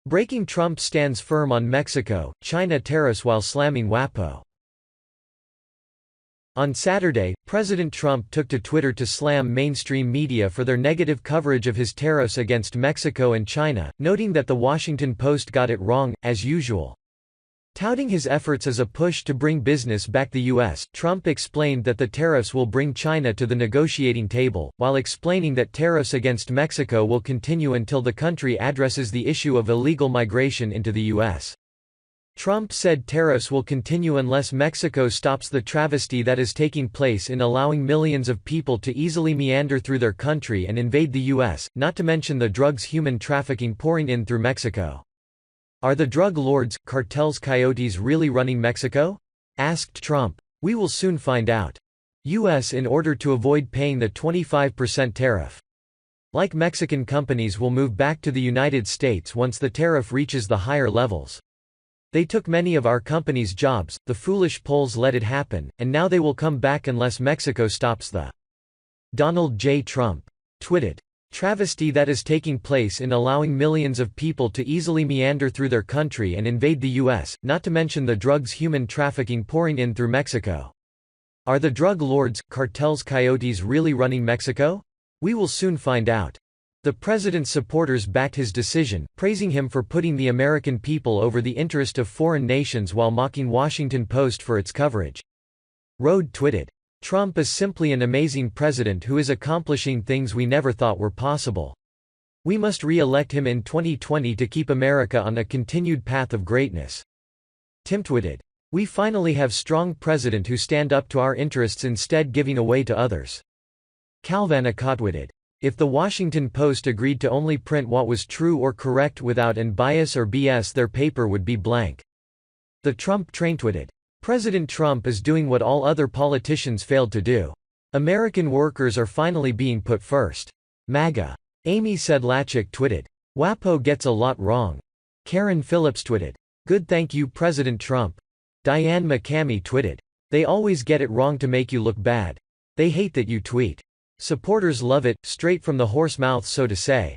Breaking Trump stands firm on Mexico, China tariffs while slamming Wapo. On Saturday, President Trump took to Twitter to slam mainstream media for their negative coverage of his tariffs against Mexico and China, noting that The Washington Post got it wrong, as usual. Touting his efforts as a push to bring business back the U.S., Trump explained that the tariffs will bring China to the negotiating table, while explaining that tariffs against Mexico will continue until the country addresses the issue of illegal migration into the U.S. Trump said tariffs will continue unless Mexico stops the travesty that is taking place in allowing millions of people to easily meander through their country and invade the U.S., not to mention the drugs human trafficking pouring in through Mexico. Are the drug lords, Cartels Coyotes really running Mexico? Asked Trump. We will soon find out. U.S. in order to avoid paying the 25% tariff. Like Mexican companies will move back to the United States once the tariff reaches the higher levels. They took many of our companies' jobs, the foolish Poles let it happen, and now they will come back unless Mexico stops the. Donald J. Trump tweeted. Travesty that is taking place in allowing millions of people to easily meander through their country and invade the U.S., not to mention the drugs human trafficking pouring in through Mexico. Are the drug lords, Cartels Coyotes really running Mexico? We will soon find out. The president's supporters backed his decision, praising him for putting the American people over the interest of foreign nations while mocking Washington Post for its coverage. Rode tweeted. Trump is simply an amazing president who is accomplishing things we never thought were possible. We must re-elect him in 2020 to keep America on a continued path of greatness. Tim tweeted. We finally have strong president who stand up to our interests instead giving away to others. Calvana tweeted. If the Washington Post agreed to only print what was true or correct without any bias or BS, their paper would be blank. The Trump train tweeted. President Trump is doing what all other politicians failed to do. American workers are finally being put first. MAGA. Amy Sedlacek tweeted. Wapo gets a lot wrong. Karen Phillips tweeted. Good, thank you President Trump. Diane McCamey tweeted. They always get it wrong to make you look bad. They hate that you tweet. Supporters love it, straight from the horse mouth so to say.